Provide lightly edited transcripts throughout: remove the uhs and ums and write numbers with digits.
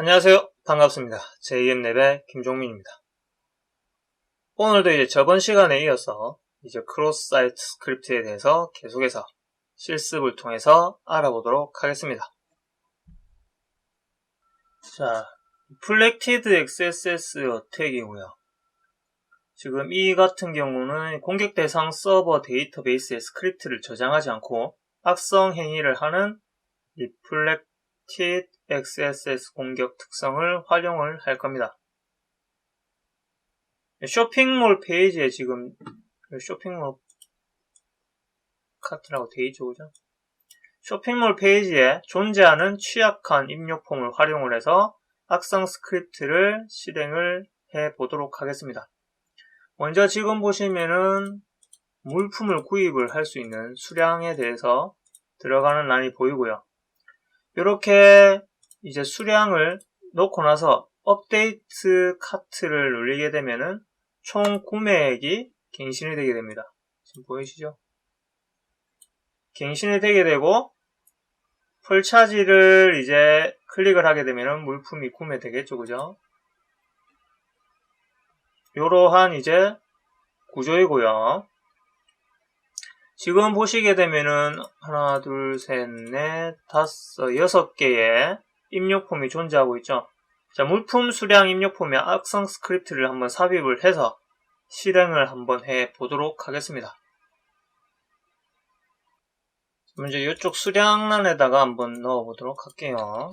안녕하세요. 반갑습니다. JM랩의 김종민입니다. 오늘도 이제 저번 시간에 이어서 이제 크로스 사이트 스크립트에 대해서 계속해서 실습을 통해서 알아보도록 하겠습니다. 자, Reflected XSS 어택이고요. 지금 이 같은 경우는 공격 대상 서버 데이터베이스에 스크립트를 저장하지 않고 악성 행위를 하는 Reflected XSS 공격 특성을 활용을 할 겁니다. 쇼핑몰 페이지에 지금 쇼핑몰 카트라고 되어있죠, 그죠? 쇼핑몰 페이지에 존재하는 취약한 입력폼을 활용을 해서 악성 스크립트를 실행을 해 보도록 하겠습니다. 먼저 지금 보시면은 물품을 구입을 할 수 있는 수량에 대해서 들어가는 란이 보이고요. 이렇게 이제 수량을 넣고 나서 업데이트 카트를 누르게 되면은 총 구매액이 갱신이 되게 됩니다. 지금 보이시죠? 갱신이 되게 되고 펄차지를 이제 클릭을 하게 되면은 물품이 구매되겠죠, 그죠? 요러한 이제 구조이고요. 지금 보시게 되면은 하나, 둘, 셋, 넷, 다섯, 6개의 입력폼이 존재하고 있죠. 자, 물품 수량 입력폼에 악성 스크립트를 한번 삽입을 해서 실행을 한번 해 보도록 하겠습니다. 먼저 이쪽 수량란에다가 한번 넣어 보도록 할게요.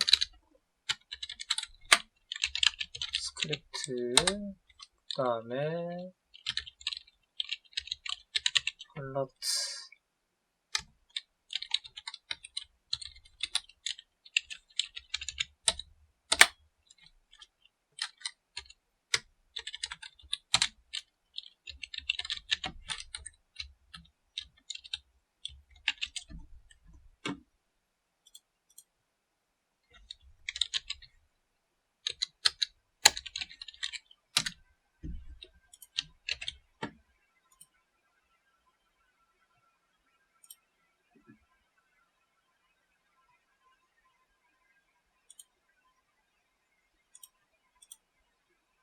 스크립트, 그 다음에 alert.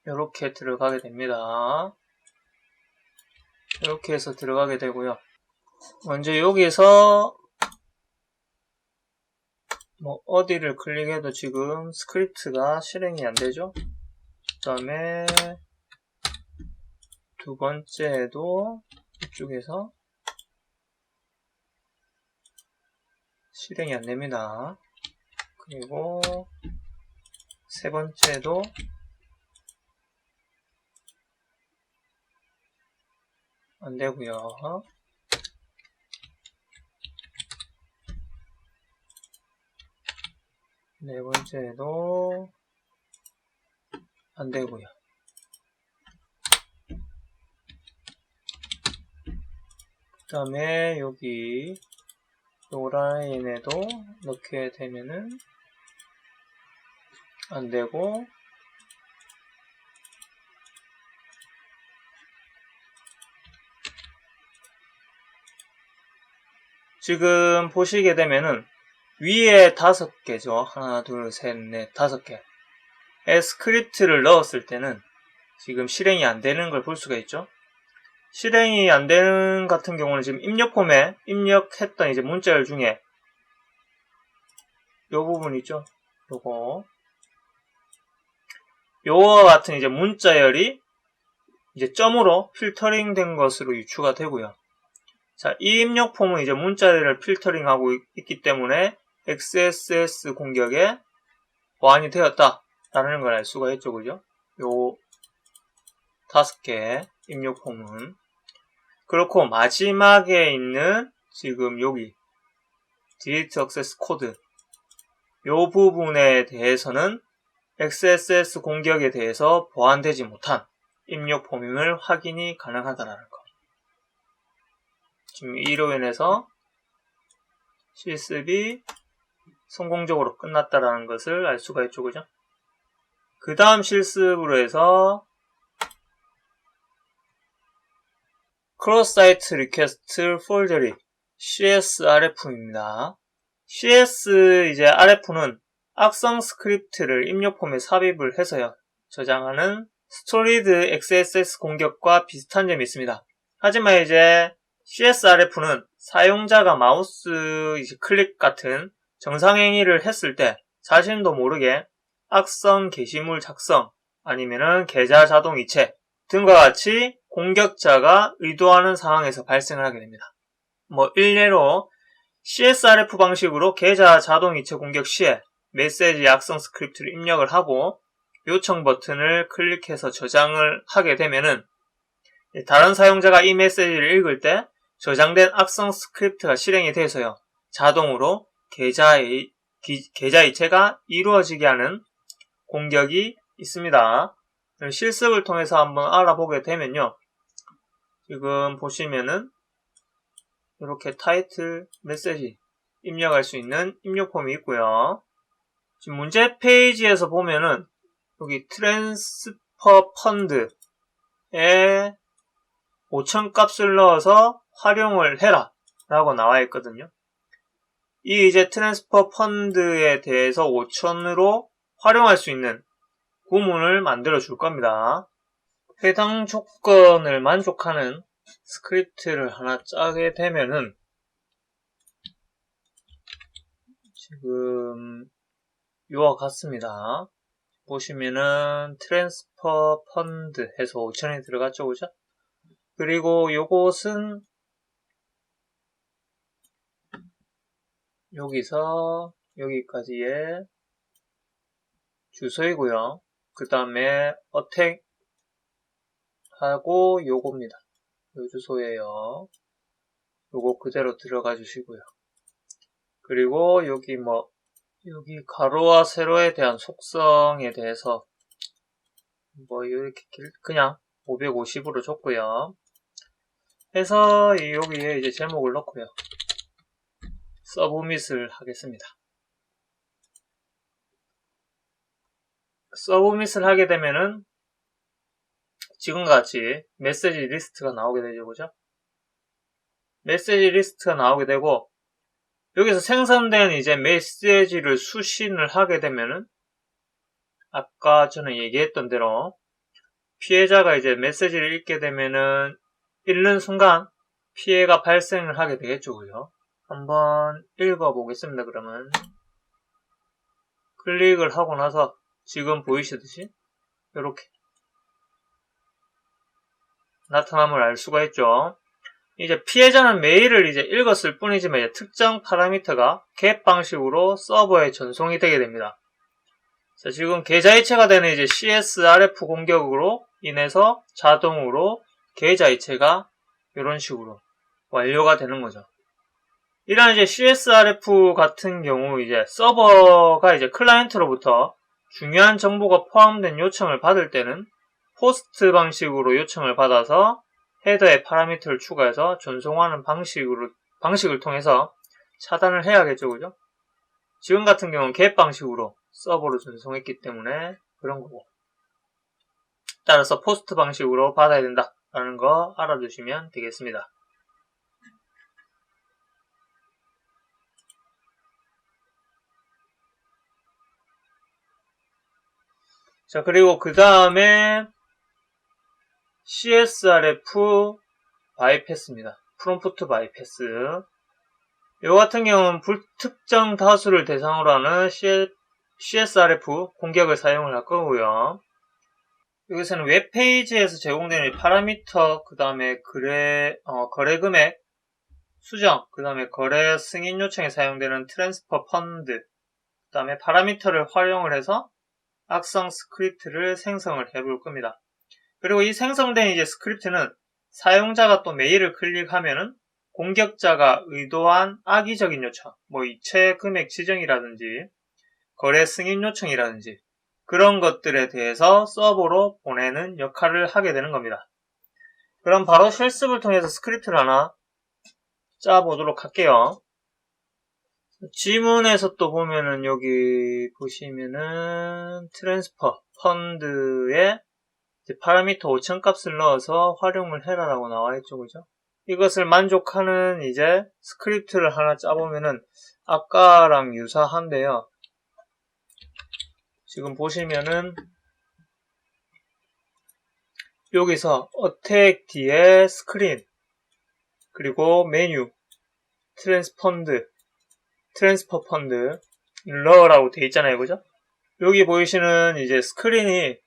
이렇게 들어가게 됩니다. 이렇게 해서 들어가게 되고요. 먼저 여기서 뭐 어디를 클릭해도 지금 스크립트가 실행이 안 되죠. 그 다음에 두 번째도 이쪽에서 실행이 안 됩니다. 그리고 세 번째도 안 되고요. 네 번째도 안 되고요. 그 다음에 여기 요 라인에도 넣게 되면은 안 되고, 지금 보시게 되면은 위에 5개죠. 하나, 둘, 셋, 넷, 5개. 스크립트를 넣었을 때는 지금 실행이 안 되는 걸 볼 수가 있죠. 실행이 안 되는 같은 경우는 지금 입력폼에 입력했던 이제 문자열 중에 요 부분 있죠. 요거 같은 이제 문자열이 이제 점으로 필터링 된 것으로 유추가 되고요. 자, 이 입력폼은 이제 문자열을 필터링하고 있기 때문에 XSS 공격에 보완이 되었다라는 걸 알 수가 있죠, 그죠? 요 5개 입력폼은. 그렇고 마지막에 있는 지금 여기 delete access 코드 요 부분에 대해서는 XSS 공격에 대해서 보완되지 못한 입력폼임을 확인이 가능하다는 거. 지금 이로 인해서 실습이 성공적으로 끝났다라는 것을 알 수가 있죠, 그죠? 그 다음 실습으로 해서 크로스 사이트 리퀘스트 폴더리 CSRF입니다. CS 이제 RF는 악성 스크립트를 입력 폼에 삽입을 해서요, 저장하는 스토리드 XSS 공격과 비슷한 점이 있습니다. 하지만 이제 CSRF는 사용자가 마우스 클릭 같은 정상행위를 했을 때 자신도 모르게 악성 게시물 작성 아니면은 계좌 자동 이체 등과 같이 공격자가 의도하는 상황에서 발생을 하게 됩니다. 일례로 CSRF 방식으로 계좌 자동 이체 공격 시에 메시지 악성 스크립트를 입력을 하고 요청 버튼을 클릭해서 저장을 하게 되면은 다른 사용자가 이 메시지를 읽을 때 저장된 악성 스크립트가 실행이 돼서요, 자동으로 계좌 이체가 이루어지게 하는 공격이 있습니다. 실습을 통해서 한번 알아보게 되면요, 지금 보시면은 이렇게 타이틀 메시지 입력할 수 있는 입력 폼이 있고요. 지금 문제 페이지에서 보면은 여기 트랜스퍼 펀드에 5,000 값을 넣어서 활용을 해라 라고 나와 있거든요. 이 이제 트랜스퍼 펀드에 대해서 5,000으로 활용할 수 있는 구문을 만들어 줄 겁니다. 해당 조건을 만족하는 스크립트를 하나 짜게 되면은 지금 이와 같습니다. 보시면은 트랜스퍼 펀드 해서 5,000이 들어갔죠, 그죠? 그리고 요것은 여기서 여기까지의 주소이고요. 그 다음에 어택 하고 요겁니다. 요 주소예요. 요거 그대로 들어가 주시고요. 그리고 여기 여기 가로와 세로에 대한 속성에 대해서 이렇게 그냥 550으로 줬고요. 해서 여기에 이제 제목을 넣고요. 서브밋을 하겠습니다. 서브밋을 하게 되면은 지금과 같이 메시지 리스트가 나오게 되죠, 그죠? 메시지 리스트가 나오게 되고 여기서 생성된 이제 메시지를 수신을 하게 되면은 아까 저는 얘기했던 대로 피해자가 이제 메시지를 읽게 되면은 읽는 순간 피해가 발생을 하게 되겠죠, 그죠? 한번 읽어보겠습니다. 그러면 클릭을 하고 나서 지금 보이시듯이 이렇게 나타남을 알 수가 있죠. 이제 피해자는 메일을 이제 읽었을 뿐이지만 이제 특정 파라미터가 get 방식으로 서버에 전송이 되게 됩니다. 자, 지금 계좌 이체가 되는 이제 CSRF 공격으로 인해서 자동으로 계좌 이체가 이런 식으로 완료가 되는 거죠. 이런 이제 CSRF 같은 경우 이제 서버가 이제 클라이언트로부터 중요한 정보가 포함된 요청을 받을 때는 포스트 방식으로 요청을 받아서 헤더에 파라미터를 추가해서 전송하는 방식을 통해서 차단을 해야겠죠, 그죠? 지금 같은 경우는 get 방식으로 서버로 전송했기 때문에 그런 거고. 따라서 포스트 방식으로 받아야 된다라는 거 알아두시면 되겠습니다. 자, 그리고 그 다음에 CSRF 바이패스입니다. 프롬프트 바이패스. 요 같은 경우는 불특정 다수를 대상으로 하는 CSRF 공격을 사용을 할 거고요. 여기서는 웹페이지에서 제공되는 파라미터, 그 다음에 거래 금액 수정, 그 다음에 거래 승인 요청에 사용되는 트랜스퍼 펀드, 그 다음에 파라미터를 활용을 해서 악성 스크립트를 생성을 해볼 겁니다. 그리고 이 생성된 이제 스크립트는 사용자가 또 메일을 클릭하면은 공격자가 의도한 악의적인 요청, 이체 금액 지정이라든지 거래 승인 요청이라든지 그런 것들에 대해서 서버로 보내는 역할을 하게 되는 겁니다. 그럼 바로 실습을 통해서 스크립트를 하나 짜보도록 할게요. 지문에서 또 보면은 여기 보시면은 트랜스퍼 펀드에 파라미터 5,000 값을 넣어서 활용을 해라라고 나와 있죠, 그죠? 이것을 만족하는 이제 스크립트를 하나 짜보면은 아까랑 유사한데요. 지금 보시면은 여기서 어택 뒤에 스크린, 그리고 메뉴, 트랜스퍼 펀드, 러라고 되어 있잖아요. 그죠? 여기 보이시는 이제 스크린이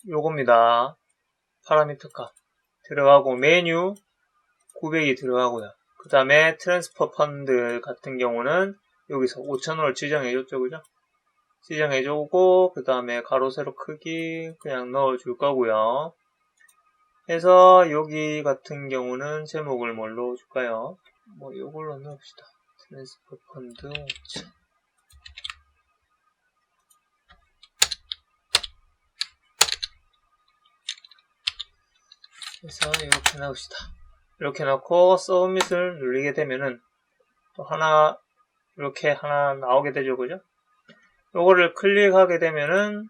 요겁니다. 파라미터값 들어가고, 메뉴 900이 들어가고요. 그 다음에 트랜스퍼 펀드 같은 경우는 여기서 5,000원을 지정해줬죠. 그죠? 지정해주고, 그 다음에 가로 세로 크기 그냥 넣어줄 거고요. 해서 여기 같은 경우는 제목을 뭘로 줄까요? 뭐 요걸로 넣읍시다. 트랜스퍼 펀드 5,000. 그래서 이렇게 넣읍시다. 이렇게 넣고 서브밋을 누르게 되면은 또 하나, 이렇게 하나 나오게 되죠. 그죠? 요거를 클릭하게 되면은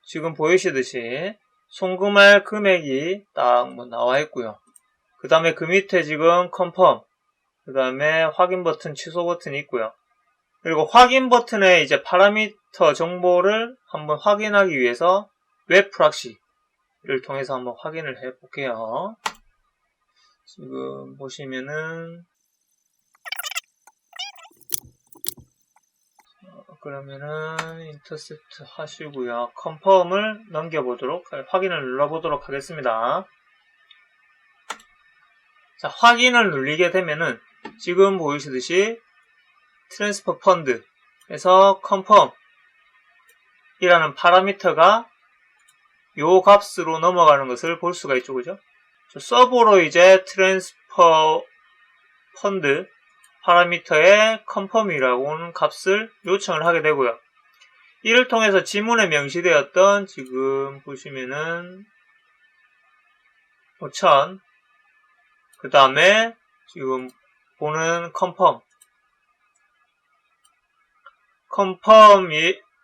지금 보이시듯이 송금할 금액이 딱 뭐 나와 있고요. 그 다음에 그 밑에 지금 컨펌, 그 다음에 확인 버튼, 취소 버튼이 있고요. 그리고 확인 버튼에 이제 파라미터 정보를 한번 확인하기 위해서 웹 프락시를 통해서 한번 확인을 해 볼게요. 지금 보시면은 그러면은 인터셉트 하시고요. 컨펌을 넘겨보도록, 확인을 눌러보도록 하겠습니다. 자, 확인을 누르게 되면은 지금 보이시듯이 트랜스퍼 펀드에서 컨펌 이라는 파라미터가 요 값으로 넘어가는 것을 볼 수가 있죠. 그죠? 서버로 이제 트랜스퍼 펀드 파라미터의 컨펌이라고 하는 값을 요청을 하게 되고요. 이를 통해서 지문에 명시되었던 지금 보시면은 5,000, 그 다음에 지금 보는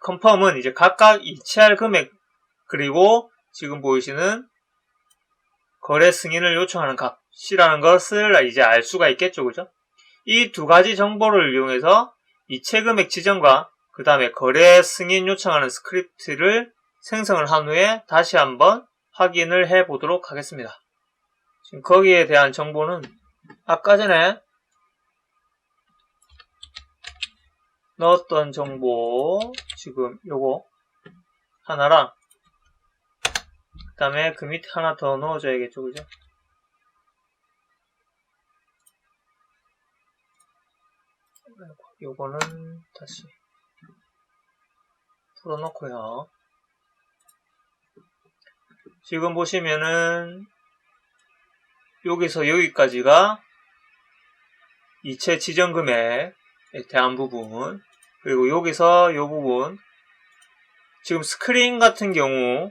컨펌은 이제 각각 이체할 금액, 그리고 지금 보이시는 거래 승인을 요청하는 값이라는 것을 이제 알 수가 있겠죠. 그죠? 이 두 가지 정보를 이용해서 이체 금액 지정과 그 다음에 거래 승인 요청하는 스크립트를 생성을 한 후에 다시 한번 확인을 해 보도록 하겠습니다. 지금 거기에 대한 정보는 아까 전에 넣었던 정보, 지금 요거 하나랑 그 다음에 그 밑에 하나 더 넣어줘야겠죠. 그죠? 요거는 다시 풀어놓고요. 지금 보시면은 여기서 여기까지가 이체 지정 금액에 대한 부분, 그리고 여기서 요 부분, 지금 스크린 같은 경우,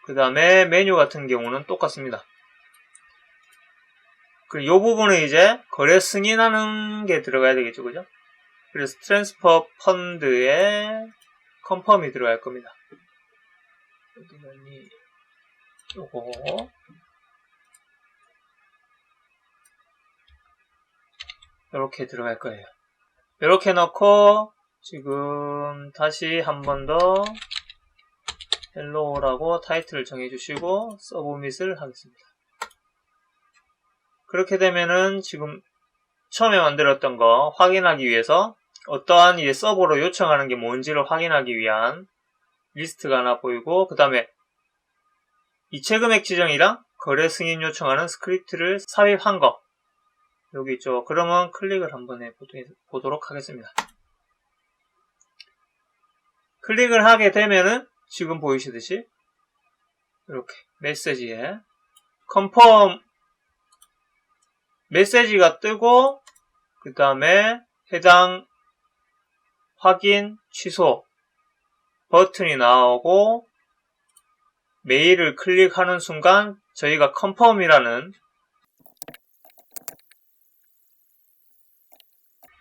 그 다음에 메뉴 같은 경우는 똑같습니다. 그리고 요 부분은 이제 거래 승인하는 게 들어가야 되겠죠. 그죠? 그래서 트랜스퍼 펀드에 컨펌이 들어갈 겁니다. 어디가니? 요거 이렇게 들어갈 거예요. 이렇게 넣고 지금 다시 한 번 더 헬로우라고 타이틀을 정해주시고 서브밋을 하겠습니다. 그렇게 되면은 지금 처음에 만들었던 거 확인하기 위해서 어떠한 이제 서버로 요청하는 게 뭔지를 확인하기 위한 리스트가 하나 보이고, 그 다음에 이체 금액 지정이랑 거래 승인 요청하는 스크립트를 삽입한 거 여기 있죠. 그러면 클릭을 한번 해보도록 하겠습니다. 클릭을 하게 되면은 지금 보이시듯이 이렇게 메시지에 컨펌 메시지가 뜨고, 그 다음에 해당 확인 취소 버튼이 나오고, 메일을 클릭하는 순간 저희가 컨펌이라는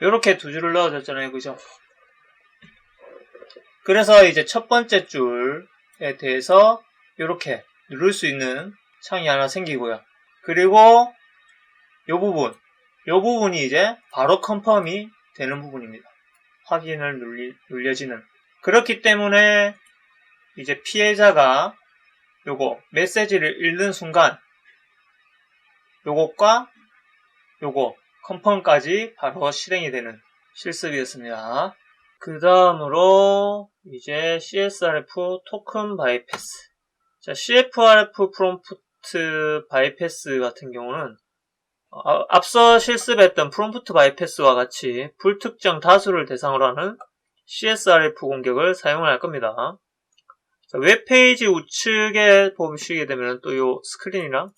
이렇게 두 줄을 넣어줬잖아요. 그죠? 그래서 이제 첫 번째 줄에 대해서 이렇게 누를 수 있는 창이 하나 생기고요. 그리고 이 부분이 이제 바로 컨펌이 되는 부분입니다. 확인을 눌려지는. 그렇기 때문에 이제 피해자가 요거 메시지를 읽는 순간 요것과 요거 컨펌까지 바로 실행이 되는 실습이었습니다. 그 다음으로 이제 CSRF 토큰 바이패스. 자, CFRF 프롬프트 바이패스 같은 경우는 앞서 실습했던 프롬프트 바이패스와 같이 불특정 다수를 대상으로 하는 CSRF 공격을 사용을 할 겁니다. 자, 웹페이지 우측에 보시게 되면 또 요 스크린이랑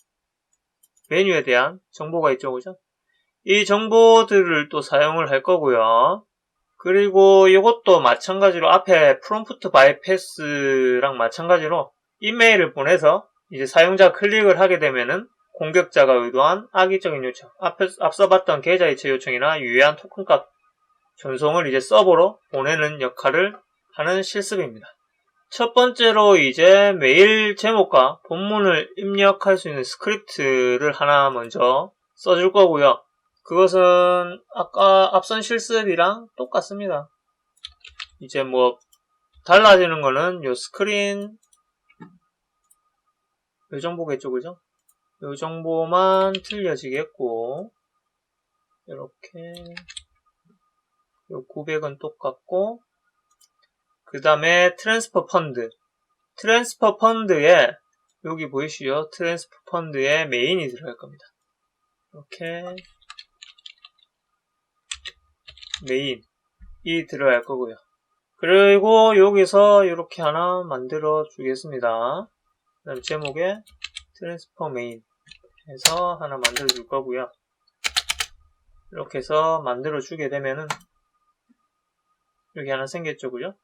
메뉴에 대한 정보가 있죠, 그죠? 이 정보들을 또 사용을 할 거고요. 그리고 이것도 마찬가지로 앞에 프롬프트 바이패스랑 마찬가지로 이메일을 보내서 이제 사용자 클릭을 하게 되면은 공격자가 의도한 악의적인 요청, 앞서 봤던 계좌 이체 요청이나 유효한 토큰값 전송을 이제 서버로 보내는 역할을 하는 실습입니다. 첫 번째로 이제 메일 제목과 본문을 입력할 수 있는 스크립트를 하나 먼저 써줄 거고요. 그것은 아까 앞선 실습이랑 똑같습니다. 이제 뭐 달라지는 거는 요 스크린 요 정보겠죠, 그죠? 요 정보만 틀려지겠고 이렇게 요 900은 똑같고 그 다음에 트랜스퍼 펀드에 여기 보이시죠? 트랜스퍼 펀드에 메인이 들어갈 겁니다. 이렇게 메인이 들어갈 거고요. 그리고 여기서 이렇게 하나 만들어 주겠습니다. 그 다음 제목에 트랜스퍼 메인 해서 하나 만들어 줄 거고요. 이렇게 해서 만들어 주게 되면은 여기 하나 생겼죠, 그죠?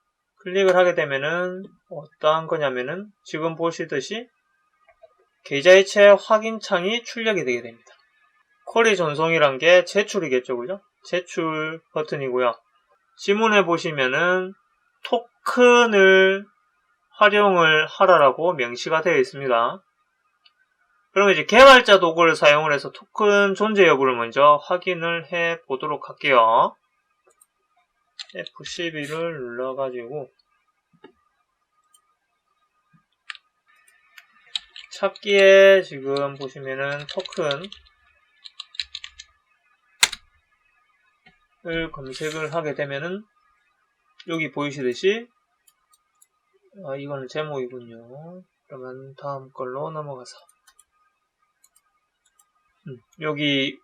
클릭을 하게 되면은 어떠한 거냐면은 지금 보시듯이 계좌이체 확인 창이 출력이 되게 됩니다. 쿼리 전송이란 게 제출이겠죠, 그죠? 제출 버튼이고요. 지문에 보시면은 토큰을 활용을 하라라고 명시가 되어 있습니다. 그러면 이제 개발자 도구를 사용을 해서 토큰 존재 여부를 먼저 확인을 해 보도록 할게요. F12를 눌러가지고 찾기에 지금 보시면은 토큰을 검색을 하게 되면은 여기 보이시듯이 이거는 제목이군요. 그러면 다음 걸로 넘어가서 여기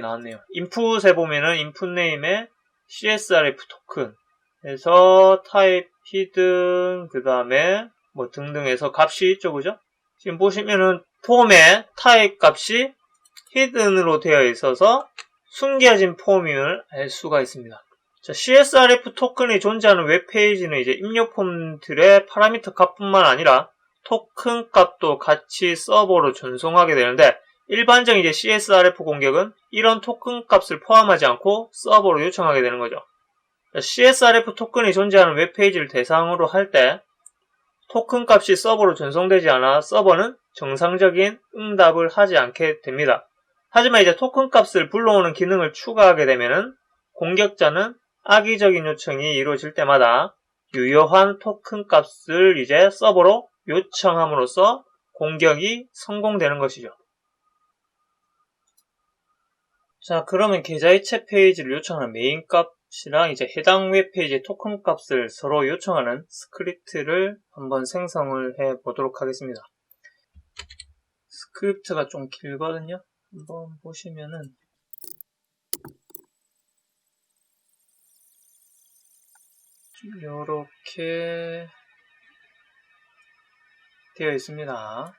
나왔네요. 인풋에 보면은 인풋 네임에 CSRF 토큰 해서 타입 히든 그 다음에 뭐 등등해서 값이 있죠, 그죠? 지금 보시면은 폼의 타입 값이 히든으로 되어 있어서 숨겨진 폼임을 알 수가 있습니다. 자, CSRF 토큰이 존재하는 웹페이지는 이제 입력 폼들의 파라미터 값뿐만 아니라 토큰 값도 같이 서버로 전송하게 되는데 일반적인 이제 CSRF 공격은 이런 토큰 값을 포함하지 않고 서버로 요청하게 되는 거죠. 자, CSRF 토큰이 존재하는 웹페이지를 대상으로 할 때 토큰 값이 서버로 전송되지 않아 서버는 정상적인 응답을 하지 않게 됩니다. 하지만 이제 토큰 값을 불러오는 기능을 추가하게 되면은 공격자는 악의적인 요청이 이루어질 때마다 유효한 토큰 값을 이제 서버로 요청함으로써 공격이 성공되는 것이죠. 자, 그러면 계좌이체 페이지를 요청하는 메인 값이랑 이제 해당 웹페이지의 토큰 값을 서로 요청하는 스크립트를 한번 생성을 해 보도록 하겠습니다. 스크립트가 좀 길거든요. 한번 보시면은 이렇게 되어 있습니다.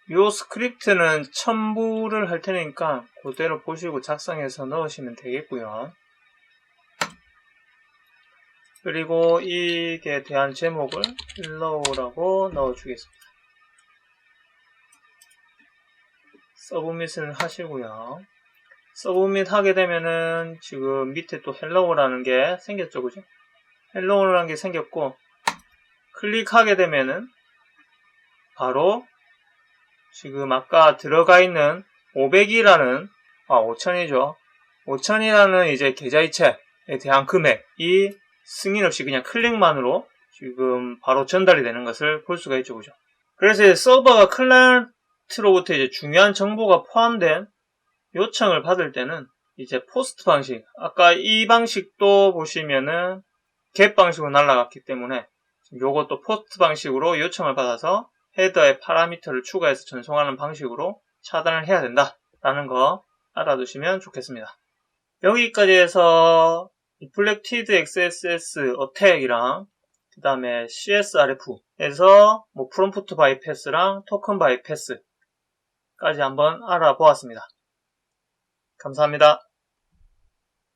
이 스크립트는 첨부를 할 테니까 그대로 보시고 작성해서 넣으시면 되겠고요. 그리고 이게 대한 제목을 hello라고 넣어주겠습니다. 서브밋을 하시고요. 서브밋 하게 되면은 지금 밑에 또 hello라는 게 생겼죠, 그죠? hello라는 게 생겼고 클릭하게 되면은 바로 지금 아까 들어가 있는 500이라는 5000이죠. 5,000이라는 이제 계좌이체에 대한 금액이 승인 없이 그냥 클릭만으로 지금 바로 전달이 되는 것을 볼 수가 있죠. 그죠? 그래서 이제 서버가 클라이언트로부터 이제 중요한 정보가 포함된 요청을 받을 때는 이제 포스트 방식, 아까 이 방식도 보시면은 get 방식으로 날라갔기 때문에 요것도 포스트 방식으로 요청을 받아서 헤더에 파라미터를 추가해서 전송하는 방식으로 차단을 해야 된다라는 거 알아두시면 좋겠습니다. 여기까지 해서 Deflected XSS Attack이랑 그 다음에 CSRF에서 프롬프트 바이패스랑 토큰 바이패스까지 한번 알아보았습니다. 감사합니다.